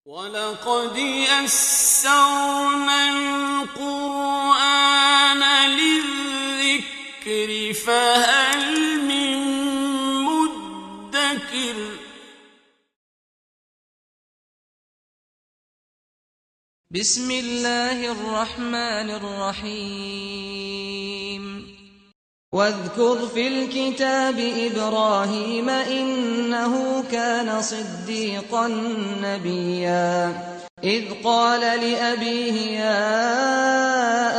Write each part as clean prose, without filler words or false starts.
وَلَقَدْ يَسَّرْنَا الْقُرْآنَ لِلذِّكْرِ فَهَلْ مِن مُّدَّكِرٍ بسم اللہ الرحمن الرحیم واذکر فی الكتاب ابراہیم انہو کان صدیقا نبیا اذ قال لأبیہ یا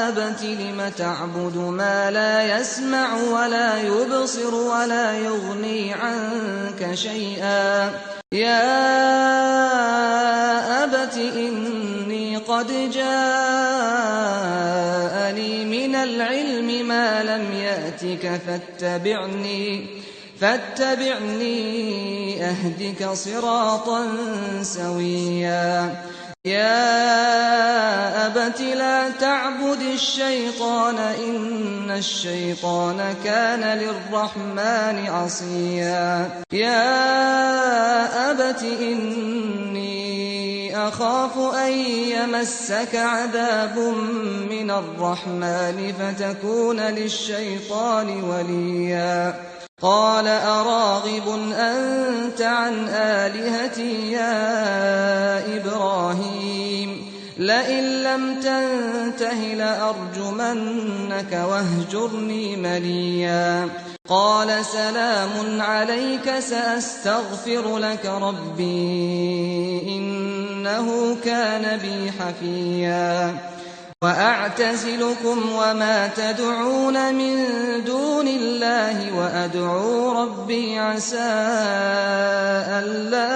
ابت لم تعبد ما لا يسمع ولا يبصر ولا يغنی عنك شیئا یا ابت قد جاءني من العلم ما لم يأتك فاتبعني أهدك صراطا سويا يا أبت لا تعبد الشيطان إن الشيطان كان للرحمن عصيا يا أبت إني أخاف أن يمسك عذاب من الرحمن فتكون للشيطان وليا قال أراغب أنت عن آلهتي يا إبراهيم لئن لم تنته لأرجمنك واهجرني مليا قال سلام عليك سأستغفر لك ربي إنه كان بي حفيا وأعتزلكم وما تدعون من دون الله وأدعو ربي عسى ألا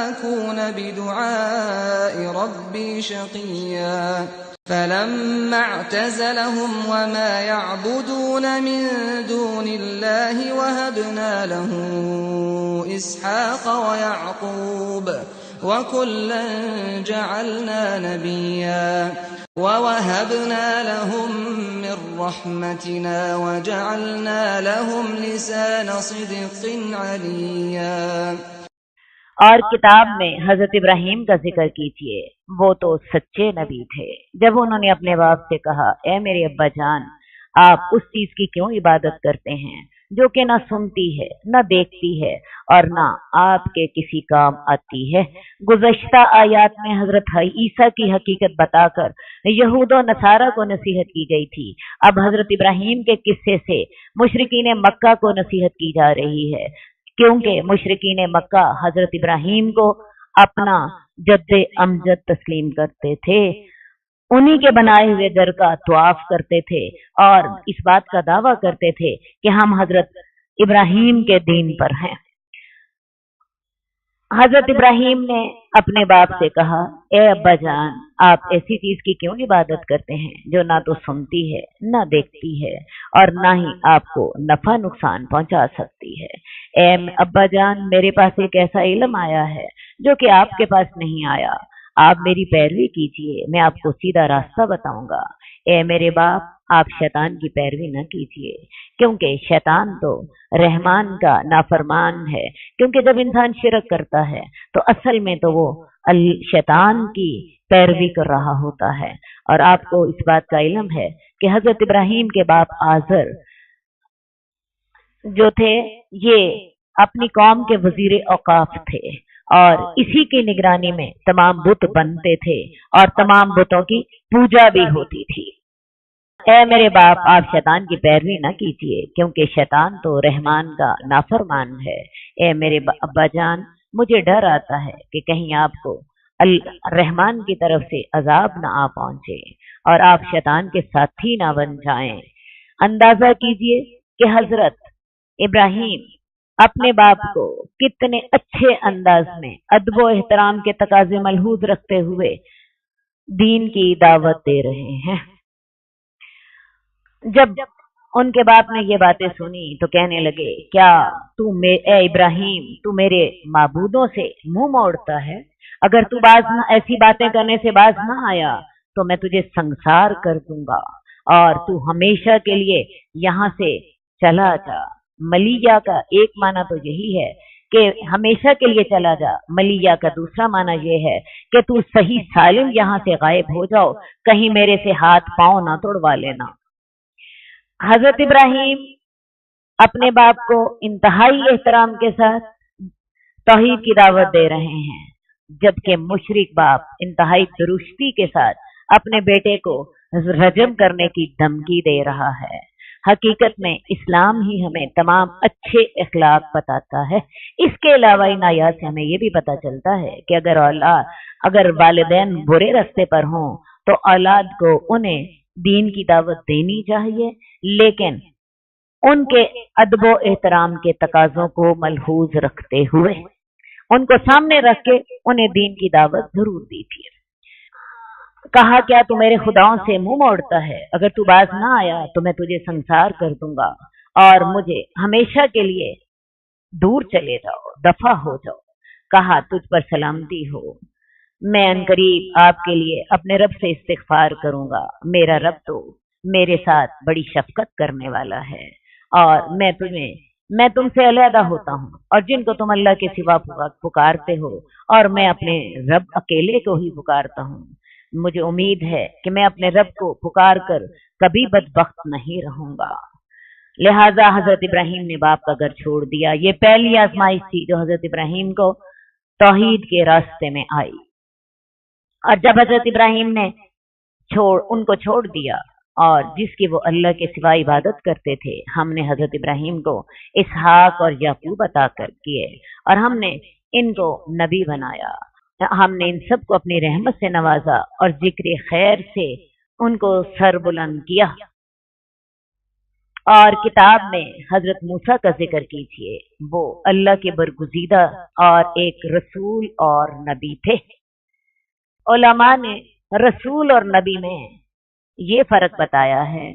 أكون بدعاء ربي شقيا فلما اعتزلهم وما يعبدون من دون الله وهبنا له إسحاق ويعقوب وكلا جعلنا نبيا ووهبنا لهم من رحمتنا وجعلنا لهم لسان صدق عليا اور کتاب میں حضرت ابراہیم کا ذکر کیجئے، وہ تو سچے نبی تھے۔ جب انہوں نے اپنے باپ سے کہا، اے میرے ابا جان، آپ اس چیز کی کیوں عبادت کرتے ہیں جو کہ نہ سنتی ہے، نہ دیکھتی ہے اور نہ آپ کے کسی کام آتی ہے؟ گزشتہ آیات میں حضرت عیسیٰ کی حقیقت بتا کر یہود و نصارہ کو نصیحت کی گئی تھی۔ اب حضرت ابراہیم کے قصے سے مشرکین مکہ کو نصیحت کی جا رہی ہے، کیونکہ مشرکین مکہ حضرت ابراہیم کو اپنا جد امجد تسلیم کرتے تھے، انہی کے بنائے ہوئے گھر کا طواف کرتے تھے اور اس بات کا دعویٰ کرتے تھے کہ ہم حضرت ابراہیم کے دین پر ہیں۔ حضرت ابراہیم نے اپنے باپ سے کہا، اے ابا جان، آپ ایسی چیز کی کیوں عبادت کرتے ہیں جو نہ تو سنتی ہے، نہ دیکھتی ہے اور نہ ہی آپ کو نفع نقصان پہنچا سکتی ہے؟ اے ابا جان، میرے پاس ایک ایسا علم آیا ہے جو کہ آپ کے پاس نہیں آیا، آپ میری پیروی کیجئے، میں آپ کو سیدھا راستہ بتاؤں گا۔ اے میرے باپ، آپ شیطان کی پیروی نہ کیجئے، کیونکہ شیطان تو رحمان کا نافرمان ہے، کیونکہ جب انسان شرک کرتا ہے تو اصل میں تو وہ شیطان کی پیروی کر رہا ہوتا ہے۔ اور آپ کو اس بات کا علم ہے کہ حضرت ابراہیم کے باپ آزر جو تھے یہ اپنی قوم کے وزیر اوقاف تھے اور اسی کی نگرانی میں تمام بت بنتے تھے اور تمام بتوں کی پوجا بھی ہوتی تھی۔ اے میرے باپ، آپ شیطان کی پیروی نہ کیجیے، کیونکہ شیطان تو رحمان کا نافرمان ہے۔ اے میرے ابا جان، مجھے ڈر آتا ہے کہ کہیں آپ کو رحمان کی طرف سے عذاب نہ آ پہنچے اور آپ شیطان کے ساتھی نہ بن جائیں۔ اندازہ کیجئے کہ حضرت ابراہیم اپنے باپ کو کتنے اچھے انداز میں ادب و احترام کے تقاضے ملحوظ رکھتے ہوئے دین کی دعوت دے رہے ہیں۔ جب ان کے باپ نے یہ باتیں سنی تو کہنے لگے، کیا اے ابراہیم، تو میرے معبودوں سے منہ موڑتا ہے؟ اگر تو ایسی باتیں کرنے سے باز نہ آیا تو میں تجھے سنسار کر دوں گا اور تو ہمیشہ کے لیے یہاں سے چلا جا۔ ملیہ کا ایک معنی تو یہی ہے کہ हमेशा के लिए चला जा। मलिया का दूसरा माना ये है कि तू सही सालिम यहाँ से गायब हो जाओ, कहीं मेरे से हाथ पांव ना तोड़वा लेना। हजरत इब्राहिम अपने बाप को इंतहाई एहतराम के साथ तौहीद की दावत दे रहे हैं, जबकि मुशरिक बाप इंतहाई दुरुस्ती के साथ अपने बेटे को रजम करने की धमकी दे रहा है। हकीकत में इस्लाम ही हमें तमाम अच्छे अखलाक बताता है। इसके अलावा इन आयात से हमें ये भी पता चलता है कि अगर वालिदैन बुरे रास्ते पर हों तो औलाद को उन्हें दीन की दावत देनी चाहिए, लेकिन उनके अदबो एहतराम के तकाजों को मलहूज रखते हुए उनको सामने रख के उन्हें दीन की दावत जरूर दीजिए। कहा, क्या तू मेरे खुदाओं से मुंह मोड़ता है? अगर तू बाज ना आया तो मैं तुझे संसार कर दूंगा और मुझे हमेशा के लिए दूर चले जाओ, दफा हो जाओ। कहा, तुझ पर सलामती हो, मैं अनकरीब आपके लिए अपने रब से इस्तिगफार करूंगा। मेरा रब तो मेरे साथ बड़ी शफकत करने वाला है और मैं तुमसे अलहदा होता हूँ और जिनको तुम अल्लाह के सिवा पुकारते हो और मैं अपने रब अकेले को ही पुकारता हूँ। मुझे उम्मीद है कि मैं अपने रब को पुकार कर कभी बदबख्त नहीं रहूंगा। लिहाजा हजरत इब्राहिम ने बाप का घर छोड़ दिया। ये पहली आजमाइश थी जो हजरत इब्राहिम को तौहीद के रास्ते में आई। और जब हजरत इब्राहिम ने उनको छोड़ दिया और जिसकी वो अल्लाह के सिवा इबादत करते थे, हमने हजरत इब्राहिम को इसहाक और याकूब अता कर किए और हमने इनको नबी बनाया। हमने इन सब को अपनी रहमत से नवाजा और जिक्र खैर से उनको सरबुलंद किया। और किताब में हजरत मूसा का जिक्र कीजिए, वो अल्लाह के बरगुजीदा और एक रसूल और नबी थे। उलमा ने रसूल और नबी में ये फर्क बताया है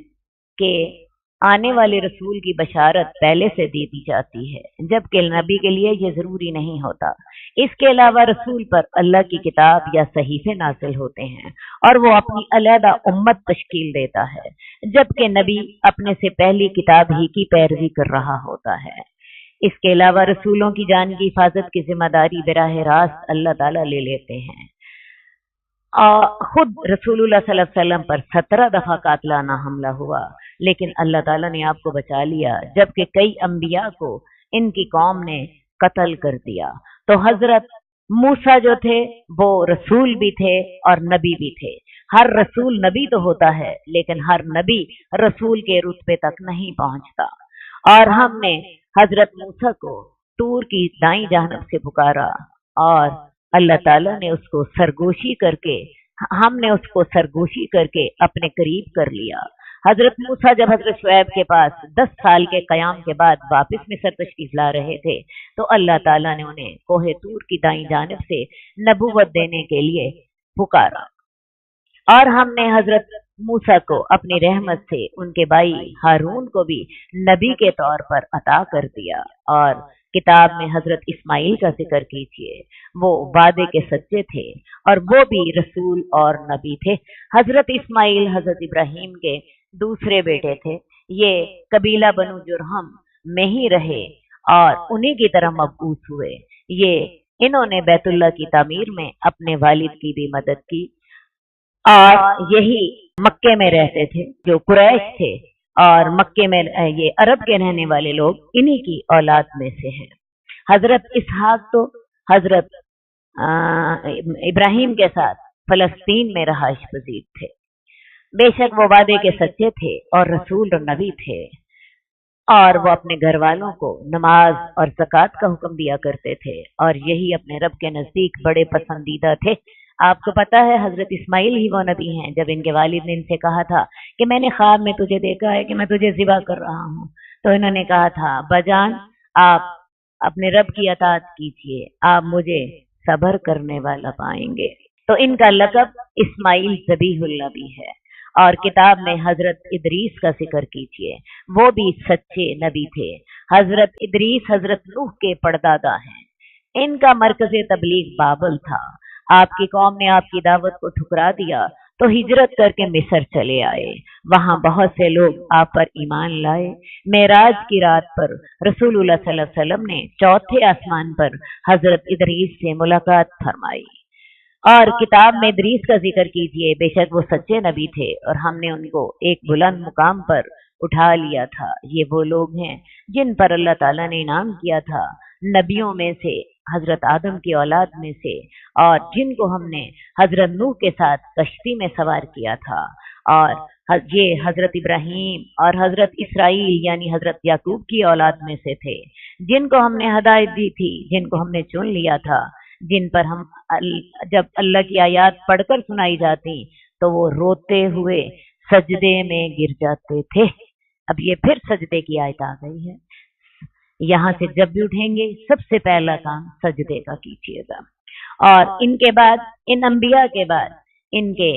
कि आने वाले रसूल की बशारत पहले से दे दी जाती है, जबकि नबी के लिए ये जरूरी नहीं होता। इसके अलावा रसूल पर अल्लाह की किताब या सहीफे नाजिल होते हैं और वो अपनी अलहदा उम्मत तश्कील देता है, जबकि नबी अपने से पहली किताब ही की पैरवी कर रहा होता है। इसके अलावा रसूलों की जान की हिफाजत की जिम्मेदारी बराह रास्त अल्लाह ताला ले लेते हैं। खुद रसूलुल्लाह सल्लल्लाहु अलैहि वसल्लम पर 17 दफा कातलाना हमला हुआ, लेकिन अल्लाह ताला ने आपको बचा लिया, जबकि कई अंबिया को इनकी कौम ने कत्ल कर दिया। तो हजरत मूसा जो थे वो रसूल भी थे और नबी भी थे। हर रसूल नबी तो होता है, लेकिन हर नबी रसूल के रुतबे तक नहीं पहुंचता। और हमने हजरत मूसा को तूर की दाईं जानिब से पुकारा और अल्लाह ताला ने उसको सरगोशी करके अपने करीब कर लिया। हजरत मूसा जब हजरत शुएब के पास 10 साल के कयाम के बाद वापस मिस्र तशरीफ ला रहे थे, तो अल्लाह ताला ने उन्हें कोहे तूर की दाईं जानिब से नबूवत देने के लिए पुकारा। और हमने हजरत मूसा को अपनी रहमत से उनके भाई हारून को भी नबी के तौर पर अता कर दिया। और किताब में हजरत इस्माइल का जिक्र कीजिए, वो वादे के सच्चे थे और वो भी रसूल और नबी थे। हजरत इस्माइल हजरत इब्राहिम के दूसरे बेटे थे। ये कबीला बनु जुरहम में ही रहे और उन्हीं की तरह मबूस हुए। इन्होंने बैतुल्लाह की तामीर में अपने वालिद की भी मदद की और यही मक्के में रहते थे जो कुरैश थे, और मक्के में ये अरब के रहने वाले लोग इन्हीं की औलाद में से हैं। हजरत इसहाक तो हजरत इब्राहिम के साथ फलस्तीन में रहाइश पजीर थे। बेशक वो वादे के सच्चे थे और रसूल और नबी थे, और वो अपने घर वालों को नमाज और ज़कात का हुक्म दिया करते थे और यही अपने रब के नजदीक बड़े पसंदीदा थे। आपको पता है हजरत इस्माइल ही वो नबी हैं जब इनके वालिद ने इनसे कहा था कि मैंने ख्वाब में तुझे देखा है कि मैं तुझे ज़िबा कर रहा हूँ, तो इन्होंने कहा था, बजान आप अपने रब की अताअत कीजिए, आप मुझे सब्र करने वाला पाएंगे। तो इनका लक़ब इस्माइल ज़बीहुल नबी है। और किताब में हजरत इदरीस का जिक्र कीजिए, वो भी सच्चे नबी थे। हजरत इदरीस हजरत नूह के परदादा हैं। इनका मरकज़ तबलीग बाबल था। आपकी कौम ने आपकी दावत को ठुकरा दिया तो हिजरत करके मिस्र चले आए। वहां बहुत से लोग आप पर ईमान लाए। मेराज की रात पर रसूलुल्लाह सल्लल्लाहु अलैहि वसल्लम ने चौथे आसमान पर हजरत इदरीस से मुलाकात फरमाई। और किताब में इदरीस का जिक्र कीजिए, बेशक वो सच्चे नबी थे और हमने उनको एक बुलंद मुकाम पर उठा लिया था। ये वो लोग हैं जिन पर अल्लाह ताला ने इनाम किया था नबियों में से, हजरत आदम की औलाद में से, और जिनको हमने हजरत नूह के साथ कश्ती में सवार किया था। और ये हजरत इब्राहीम और हजरत इसराइल यानी हजरत याकूब की औलाद में से थे, जिनको हमने हदायत दी थी, जिनको हमने चुन लिया था, जिन पर हम जब अल्लाह की आयत पढ़कर सुनाई जाती तो वो रोते हुए सजदे में गिर जाते थे। अब ये फिर सजदे की आयत आ गई है। यहाँ से जब भी उठेंगे सबसे पहला काम सजदे का कीजिएगा। और इनके बाद, इन अंबिया के बाद, इनके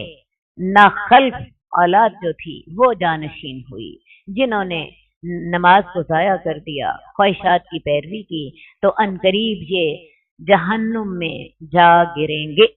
नाखल्फ औलाद जो थी वो जानशीन हुई, जिन्होंने नमाज को जाया कर दिया, ख्वाहिशात की पैरवी की, तो अनकरीब ये जहन्नुम में जा गिरेंगे।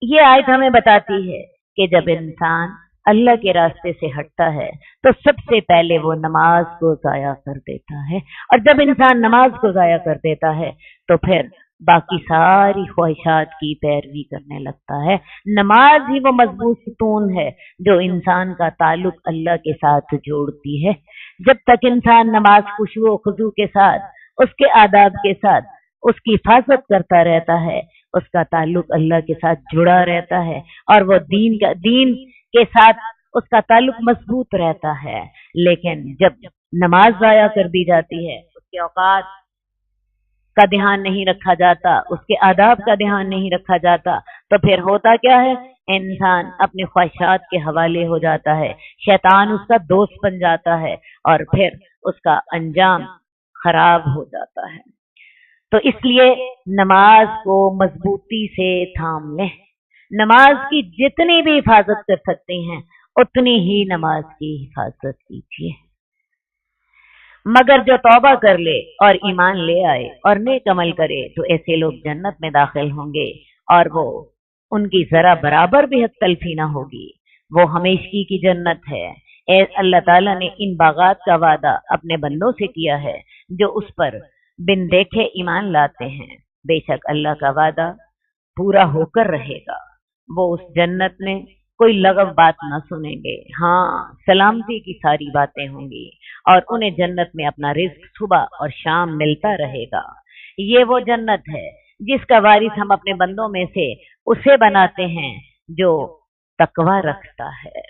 ये आयत हमें बताती है कि जब इंसान अल्लाह के रास्ते से हटता है तो सबसे पहले वो नमाज को जाया कर देता है, और जब इंसान नमाज को जाया कर देता है तो फिर बाकी सारी ख्वाहिशात की पैरवी करने लगता है। नमाज ही वो मजबूत सुतून है जो इंसान का ताल्लुक अल्लाह के साथ जोड़ती है। जब तक इंसान नमाज खुशू खुजू के साथ, उसके आदाब के साथ उसकी हिफाजत करता रहता है, उसका ताल्लुक अल्लाह के साथ जुड़ा रहता है और वो दीन के साथ उसका ताल्लुक मजबूत रहता है। लेकिन जब नमाज जाया कर दी जाती है, उसके औकात का ध्यान नहीं रखा जाता, उसके आदाब का ध्यान नहीं रखा जाता, तो फिर होता क्या है, इंसान अपने ख्वाहिशात के हवाले हो जाता है, शैतान उसका दोस्त बन जाता है और फिर उसका अंजाम खराब हो जाता है। तो इसलिए नमाज को मजबूती से थाम लें। नमाज की जितनी भी हिफाजत कर सकते हैं उतनी ही नमाज की हिफाजत कीजिए। मगर जो तौबा कर ले और ईमान ले आए और नेक अमल करे तो ऐसे लोग जन्नत में दाखिल होंगे और वो उनकी जरा बराबर भी हद तलफी ना होगी। वो हमेशगी की जन्नत है। अल्लाह ताला ने इन बागात का वादा अपने बंदों से किया है जो उस पर बिन देखे ईमान लाते हैं। बेशक अल्लाह का वादा पूरा होकर रहेगा। वो उस जन्नत में कोई लगव बात न सुनेंगे, हाँ सलामती की सारी बातें होंगी और उन्हें जन्नत में अपना रिज्क सुबह और शाम मिलता रहेगा। ये वो जन्नत है जिसका वारिस हम अपने बंदों में से उसे बनाते हैं जो तकवा रखता है।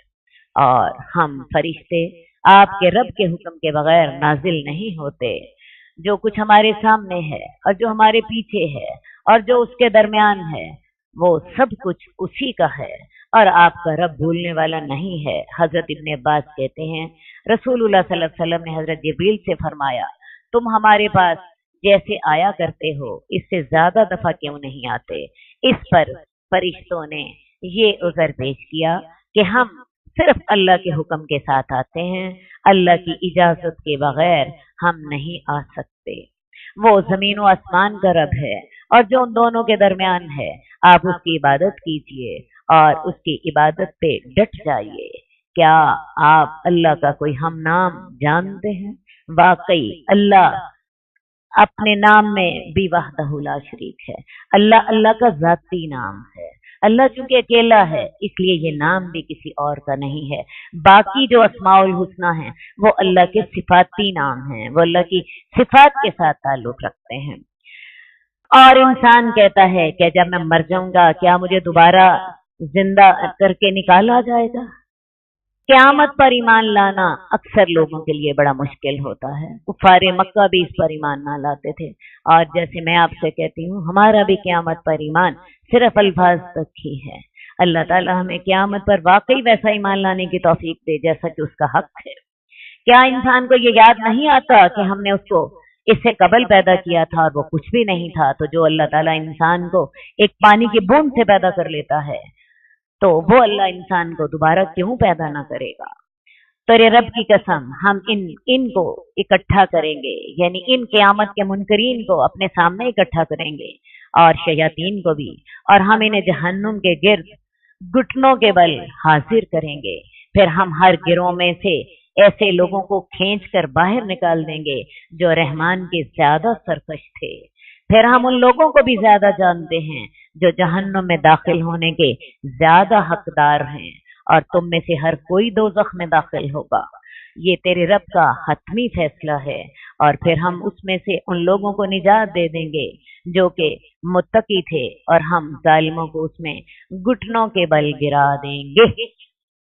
और हम फरिश्ते आपके रब के हुक्म के बगैर नाजिल नहीं होते। जो कुछ हमारे सामने है और जो हमारे पीछे है और जो उसके दरमियान है वो सब कुछ उसी का है और आपका रब भूलने वाला नहीं है। हजरत इब्ने अब्बास कहते हैं रसूलुल्लाह सल्लल्लाहु अलैहि वसल्लम ने हजरत जिब्रील से फरमाया, तुम हमारे पास जैसे आया करते हो इससे ज्यादा दफा क्यों नहीं आते। इस पर फरिश्तों ने ये उज़र पेश किया कि हम सिर्फ अल्लाह के हुक्म के साथ आते हैं, अल्लाह की इजाजत के बगैर हम नहीं आ सकते। वो जमीन व आसमान का रब है और जो उन दोनों के दरमियान है, आप उसकी इबादत कीजिए और उसकी इबादत पे डट जाइए। क्या आप अल्लाह का कोई हम नाम जानते हैं? वाकई अल्लाह अपने नाम में भी वहदहु ला शरीक है। अल्लाह अल्लाह का जाती नाम है। अल्लाह चूंकि अकेला है इसलिए ये नाम भी किसी और का नहीं है। बाकी जो अस्माउल हुस्ना है वो अल्लाह के सिफाती नाम हैं, वो अल्लाह की सिफात के साथ ताल्लुक रखते हैं। और इंसान कहता है कि जब मैं मर जाऊंगा क्या मुझे दोबारा जिंदा करके निकाला जाएगा। क़यामत पर ईमान लाना अक्सर लोगों के लिए बड़ा मुश्किल होता है। कुफारे मक्का भी इस पर ईमान ना लाते थे और जैसे मैं आपसे कहती हूँ हमारा भी क़यामत पर ईमान सिर्फ अल्फाज तक ही है। अल्लाह ताला हमें क़यामत पर वाकई वैसा ईमान लाने की तौफीक दे जैसा कि उसका हक है। क्या इंसान को ये याद नहीं आता कि हमने उसको इससे कबल पैदा किया था और वो कुछ भी नहीं था। तो जो अल्लाह ताला इंसान को एक पानी की बूंद से पैदा कर लेता है तो वो अल्लाह इंसान को दोबारा क्यों पैदा ना करेगा। तो रे रब की कसम हम इनको इकट्ठा करेंगे, यानी इन क़यामत के मुनकरीन को अपने सामने इकट्ठा करेंगे और शयातीन को भी, और हम इन्हें जहन्नुम के गिर्द घुटनों के बल हाजिर करेंगे। फिर हम हर गिरोह में से ऐसे लोगों को खींच कर बाहर निकाल देंगे जो रहमान के ज्यादा सरकश थे। फिर हम उन लोगों को भी ज्यादा जानते हैं जो जहन्नुम में दाखिल होने के ज्यादा हकदार हैं, और तुम में से हर कोई दोज़ख में दाखिल होगा। ये तेरे रब का हतमी फैसला है। और फिर हम उसमें से उन लोगों को निजात दे देंगे जो कि मुत्तकी थे, और हम जालिमों को उसमें घुटनों के बल गिरा देंगे।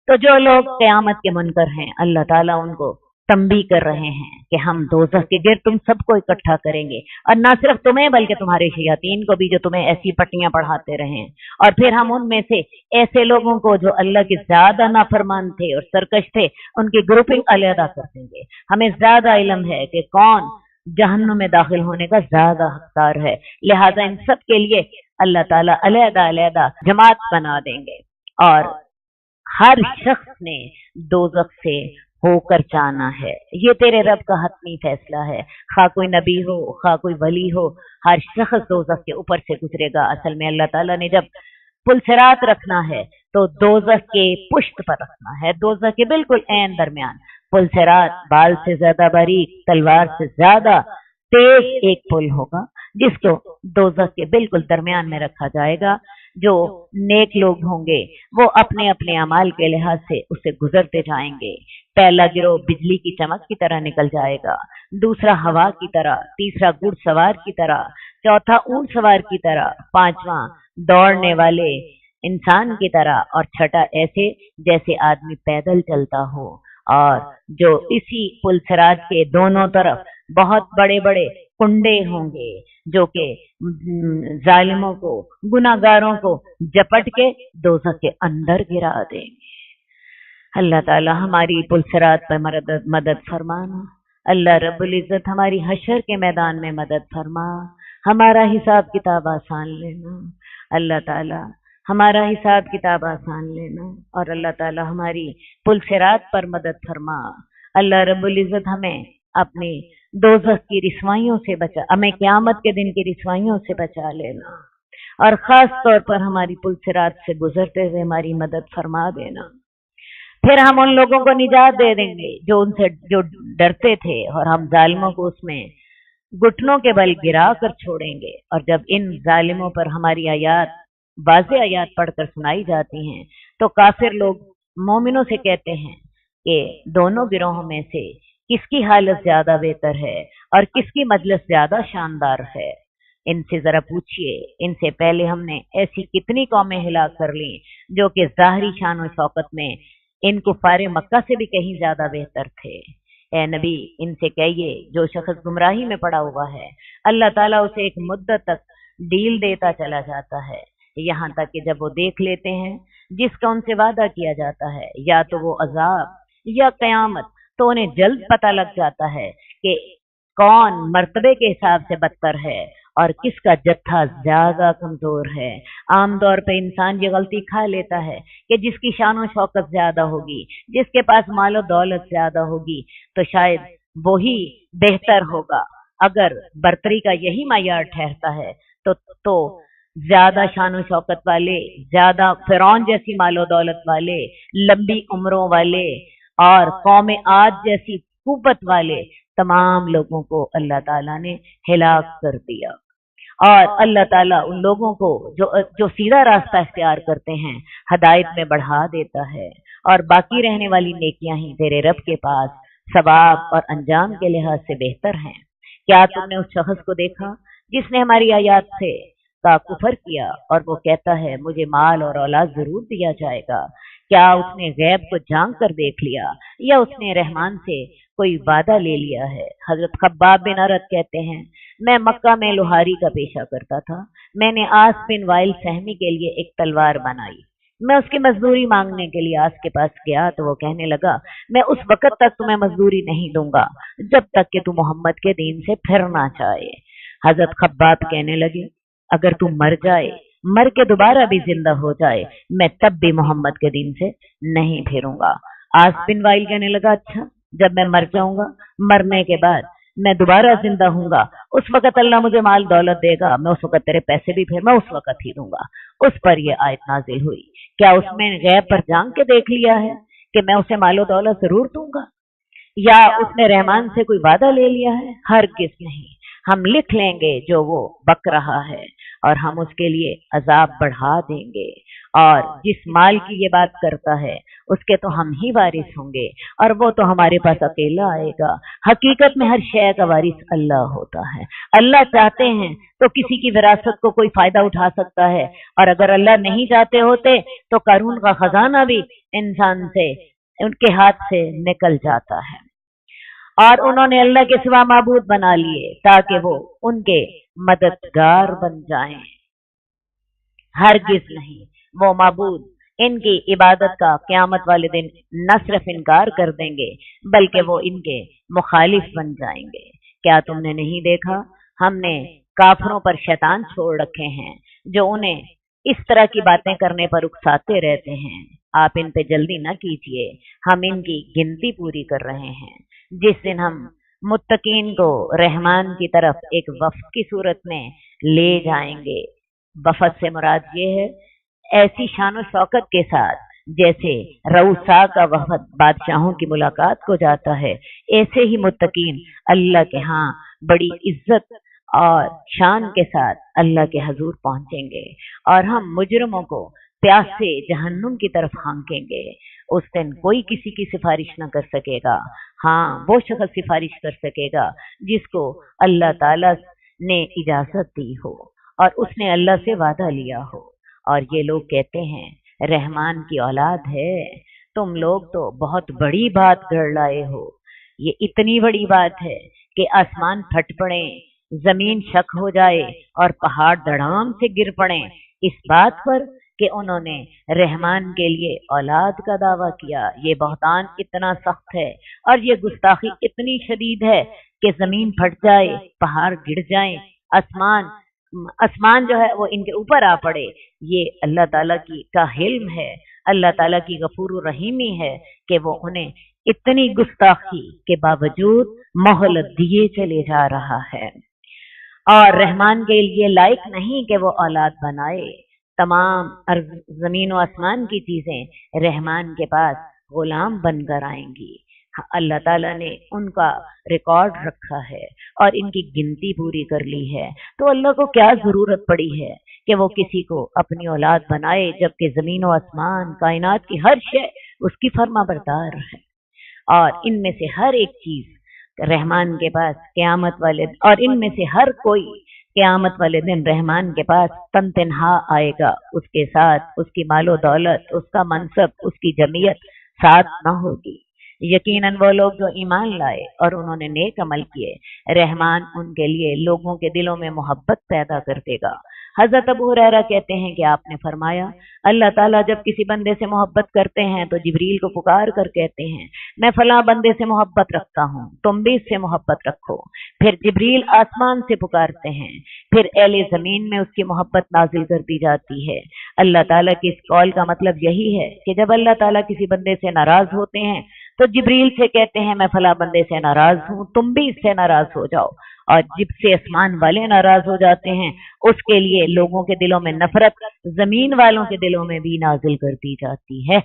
तो जो लोग क़यामत के मुनकर हैं, अल्लाह ताला उनको तंबी कर रहे हैं कि हम दोज़ख के गिर तुम सबको इकट्ठा करेंगे, और ना सिर्फ तुम्हें बल्कि तुम्हारे शयातीन को भी जो तुम्हें ऐसी पट्टियां पढ़ाते रहे। और फिर हम उनमें से ऐसे लोगों को जो अल्लाह के ज्यादा नाफरमान थे और सरकश थे, उनकी ग्रुपिंग अलहदा कर देंगे। हमें ज्यादा इल्म है कि कौन जहन्नुम में दाखिल होने का ज्यादा हकदार है, लिहाजा इन सब के लिए अल्लाह ताला अलहदा अलहदा जमात बना देंगे। और हर शख्स ने दोज़ख से होकर जाना है। ये तेरे रब का हतमी फैसला है। खा कोई नबी हो, खा कोई वली हो, हर शख्स दोज़ख के ऊपर से गुजरेगा। असल में अल्लाह ताला ने जब पुलसिरात रखना है तो दोज़ख के पुश्त पर रखना है, दोज़ख के बिल्कुल ऐन दरमियान। पुलसिरात बाल से ज्यादा बारीक, तलवार से ज्यादा तेज एक पुल होगा जिसको दोज़ख के बिल्कुल दरमियान में रखा जाएगा। जो नेक लोग होंगे वो अपने अपने अमाल के लिहाज से उससे गुजरते जाएंगे। पहला गिरोह बिजली की चमक की तरह निकल जाएगा, दूसरा हवा की तरह, तीसरा घुड़सवार की तरह, चौथा ऊंट सवार की तरह, पांचवा दौड़ने वाले इंसान की तरह, और छठा ऐसे जैसे आदमी पैदल चलता हो। और जो इसी पुलसिरात के दोनों तरफ बहुत बड़े बड़े कुंडे होंगे जो कि जालिमों को, गुनाहगारों को झपट के दोज़ख के अंदर गिरा देंगे। अल्लाह ताला हमारी पुलसिरात पर मदद फरमाना। अल्लाह रब्बुल इज्जत हमारी हशर के मैदान में मदद फरमा, हमारा हिसाब किताब आसान लेना। अल्लाह ताला हमारा हिसाब किताब आसान लेना, और अल्लाह ताला हमारी पुलसिरात पर मदद फरमा। अल्लाह रब्बुल इज्जत हमें अपनी दोज़ख की रिसवाइयों से बचा, हमें क़यामत के दिन की रिसवाइयों से बचा लेना, और खास तौर पर हमारी पुलसिरात से गुजरते हुए हमारी मदद फरमा देना। फिर हम उन लोगों को निजात दे देंगे जो डरते थे, और हम जालिमों को उसमें घुटनों के बल गिरा कर छोड़ेंगे। और जब इन जालिमों पर हमारी आयात, वाज़ेह आयात पढ़कर सुनाई जाती हैं, तो काफिर लोग मोमिनों से कहते हैं कि दोनों गिरोहों में से किसकी हालत ज्यादा बेहतर है और किसकी मजलिस ज्यादा शानदार है। इनसे जरा पूछिए, इनसे पहले हमने ऐसी कितनी कौमें हिलाक कर ली जो कि ज़ाहरी शान और शौकत में इन कुफारे मक्का से भी कहीं ज्यादा बेहतर थे। ए नबी, इनसे कहिए जो शख्स गुमराही में पड़ा हुआ है, अल्लाह ताला उसे एक मुद्दत तक डील देता चला जाता है, यहाँ तक कि जब वो देख लेते हैं जिसका उनसे वादा किया जाता है, या तो वो अजाब या कयामत, तो उन्हें जल्द पता लग जाता है कि कौन मर्तबे के हिसाब से बदतर है और किसका जत्था ज्यादा कमजोर है। आमतौर पे इंसान ये गलती खा लेता है कि जिसकी शान शौकत ज्यादा होगी, जिसके पास मालो दौलत ज्यादा होगी, तो शायद वही बेहतर होगा। अगर बर्तरी का यही मायार ठहरता है तो ज्यादा शान शौकत वाले, ज्यादा फिरौन जैसी मालो दौलत वाले, लंबी उम्रों वाले और कौम आद जैसी कुव्वत वाले तमाम लोगों को अल्लाह ताला ने हिलाक कर दिया। और अल्लाह ताला उन लोगों को जो सीधा रास्ता इख्तियार करते हैं हदायत में बढ़ा देता है, और बाकी रहने वाली नेकियां ही तेरे रब के पास सवाब और अंजाम के लिहाज से बेहतर हैं। क्या तुमने उस शख्स को देखा जिसने हमारी आयात से का कुफर किया और वो कहता है मुझे माल और औलाद जरूर दिया जाएगा? क्या उसने गैब को झांक कर देख लिया या उसने रहमान से कोई वादा ले लिया है? हजरत खब्बाब बिन अरत कहते हैं, मैं मक्का में लोहारी का पेशा करता था। मैंने आस बिन वाइल सहमी के लिए एक तलवार बनाई। मैं उसकी मजदूरी मांगने के लिए आस के पास गया तो वो कहने लगा, मैं उस वक्त तक तुम्हें मजदूरी नहीं दूंगा जब तक कि तू मोहम्मद के दीन से फिरना चाहे। हजरत खब्बाब कहने लगे, अगर तू मर जाए, मर के दोबारा भी जिंदा हो जाए, मैं तब भी मोहम्मद के दीन से नहीं फिरूंगा। आस बिन वाइल कहने लगा, अच्छा जब मैं मर जाऊंगा, मरने के बाद मैं दोबारा जिंदा हूंगा, उस वक्त अल्लाह मुझे माल दौलत देगा, मैं उस वक्त तेरे पैसे भी फिर मैं उस वक्त ही दूंगा। उस पर यह आयत नाजिल हुई क्या उसमें गैब पर जान के देख लिया है कि मैं उसे मालो दौलत जरूर दूंगा, या उसने रहमान से कोई वादा ले लिया है? हरगिज़ नहीं। हम लिख लेंगे जो वो बक रहा है और हम उसके लिए अजाब बढ़ा देंगे, और जिस माल की ये बात करता है उसके तो हम ही वारिस होंगे, और वो तो हमारे पास अकेला आएगा। हकीकत में हर शय का वारिस अल्लाह होता है। अल्लाह चाहते हैं तो किसी की विरासत को कोई फायदा उठा सकता है, और अगर अल्लाह नहीं चाहते होते तो कारून का खजाना भी इंसान से, उनके हाथ से निकल जाता है। और उन्होंने अल्लाह के सिवा माबूद बना लिए ताकि वो उनके मददगार बन जाएं। हरगिज नहीं, वो माबूद इनकी इबादत का क़यामत वाले दिन न सिर्फ इनकार कर देंगे बल्कि वो इनके मुखालिफ बन जाएंगे। क्या तुमने नहीं देखा, हमने काफरों पर शैतान छोड़ रखे हैं जो उन्हें इस तरह की बातें करने पर उकसाते रहते हैं। आप इन पे जल्दी न कीजिए, हम इनकी गिनती पूरी कर रहे हैं। जिस दिन हम मुत्तकीन को रहमान की तरफ एक वफ़द की सूरत में ले जाएंगे, वफ़द से मुराद ये है ऐसी शान और शौकत के साथ जैसे रऊसा का वफ़द बादशाहों की मुलाकात को जाता है, ऐसे ही मुत्तकीन अल्लाह के यहाँ बड़ी इज्जत और शान के साथ अल्लाह के हजूर पहुंचेंगे, और हम मुजरमों को प्यास से जहन्नुम की तरफ हांकेंगे। उस दिन कोई किसी की सिफारिश न कर सकेगा। हाँ, वो शख्स सिफारिश कर सकेगा जिसको अल्लाह ताला ने इजाजत दी हो और उसने अल्लाह से वादा लिया हो। और ये लोग कहते हैं रहमान की औलाद है। तुम लोग तो बहुत बड़ी बात गढ़ लाए हो। ये इतनी बड़ी बात है कि आसमान फट पड़े, जमीन शक हो जाए और पहाड़ धड़ाम से गिर पड़े इस बात पर कि उन्होंने रहमान के लिए औलाद का दावा किया। ये बहतान इतना सख्त है और ये गुस्ताखी इतनी शदीद है कि जमीन फट जाए, पहाड़ गिर जाए, आसमान जो है वो इनके ऊपर आ पड़े। ये अल्लाह ताला की का हिल्म है, अल्लाह ताला की गफूर रहीमी है कि वो उन्हें इतनी गुस्ताखी के बावजूद मोहलत दिए चले जा रहा है। और रहमान के लिए लायक नहीं कि वो औलाद बनाए। तमाम जमीन व आसमान की चीजें रहमान के पास गुलाम बनकर आएंगी। अल्लाह ताला ने उनका रिकॉर्ड रखा है और इनकी गिनती पूरी कर ली है, तो अल्लाह को क्या जरूरत पड़ी है कि वो किसी को अपनी औलाद बनाए, जबकि जमीन व आसमान कायनात की हर शय उसकी फर्माबरदार है। और इनमें से हर एक चीज रहमान के पास क़यामत वाले, और इनमें से हर कोई क़यामत वाले दिन रहमान के पास तनतन्हा आएगा। उसके साथ उसकी मालो दौलत, उसका मनसब, उसकी जमीयत साथ न होगी। यकीनन वो लोग जो ईमान लाए और उन्होंने नेक अमल किए, रहमान उनके लिए लोगों के दिलों में मोहब्बत पैदा कर देगा। हजरत अबू हुरैरा कहते हैं कि आपने फरमाया, अल्लाह ताला जब किसी बंदे से मोहब्बत करते हैं तो जिब्रील को पुकार कर कहते हैं, मैं फलां बंदे से मोहब्बत रखता हूँ, तुम भी इससे मोहब्बत रखो। फिर जिब्रील आसमान से पुकारते हैं, फिर एले जमीन में उसकी मोहब्बत नाजिल कर दी जाती है। अल्लाह ताला की इस कौल का मतलब यही है कि जब अल्लाह ताला किसी बंदे से नाराज होते हैं तो जिब्रील से कहते हैं, मैं फला बंदे से नाराज हूँ, तुम भी इससे नाराज हो जाओ। और जिससे आसमान वाले नाराज हो जाते हैं उसके लिए लोगों के दिलों में नफरत जमीन वालों के दिलों में भी नाजिल कर दी जाती है।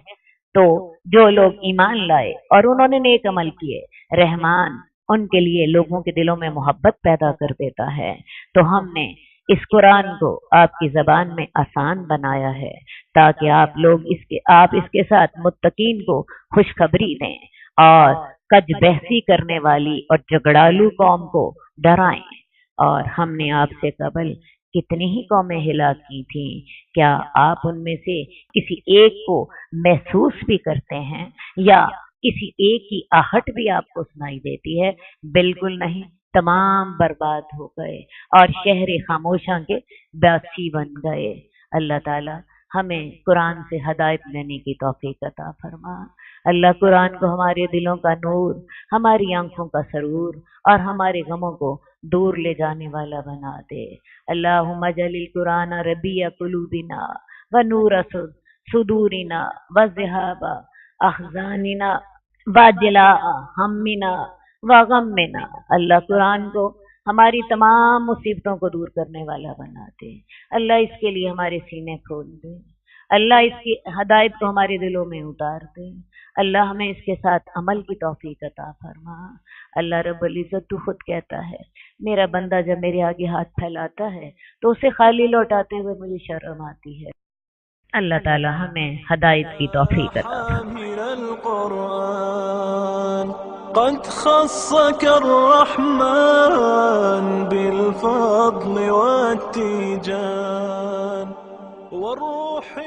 तो जो लोग ईमान लाए और उन्होंने नेक अमल किए, रहमान उनके लिए लोगों के दिलों में मोहब्बत पैदा कर देता है। तो हमने इस कुरान को आपकी जबान में आसान बनाया है ताकि आप इसके साथ मुत्तकीन को खुशखबरी दें और कज बहसी करने वाली और झगड़ालू कौम को डराएं। और हमने आपसे कबल कितनी ही कौमें हिलाक की थी, क्या आप उनमें से किसी एक को महसूस भी करते हैं या किसी एक की आहट भी आपको सुनाई देती है? बिल्कुल नहीं, तमाम बर्बाद हो गए और शहर खामोशा के बासी बन गए। अल्लाह ताला हमें कुरान से हदायत लेने की तौफीक अता फरमा। अल्लाह कुरान को हमारे दिलों का नूर, हमारी आंखों का सरूर और हमारे गमों को दूर ले जाने वाला बना दे। अल्लाहुम्मा जलिल कुरान रबिया कुलूबिना व नूर सुदूरिना व ज़िहाबा अहज़ानिना व जिला हम्मिना व गम्मिना। अल्लाह कुरान को हमारी तमाम मुसीबतों को दूर करने वाला बना दे। अल्लाह इसके लिए हमारे सीने खोल दे। اللہ اس کی ہدایت کو ہمارے دلوں میں اتار دے، اللہ ہمیں اس کے ساتھ عمل کی توفیق عطا فرما۔ اللہ رب العزت تو خود کہتا ہے میرا بندہ جب میرے آگے ہاتھ پھیلاتا ہے تو اسے خالی لوٹاتے ہوئے مجھے شرم آتی ہے۔ اللہ تعالی ہمیں ہدایت کی توفیق عطا فرما۔ قد خصك الرحمن بالفضل والتيجان والروح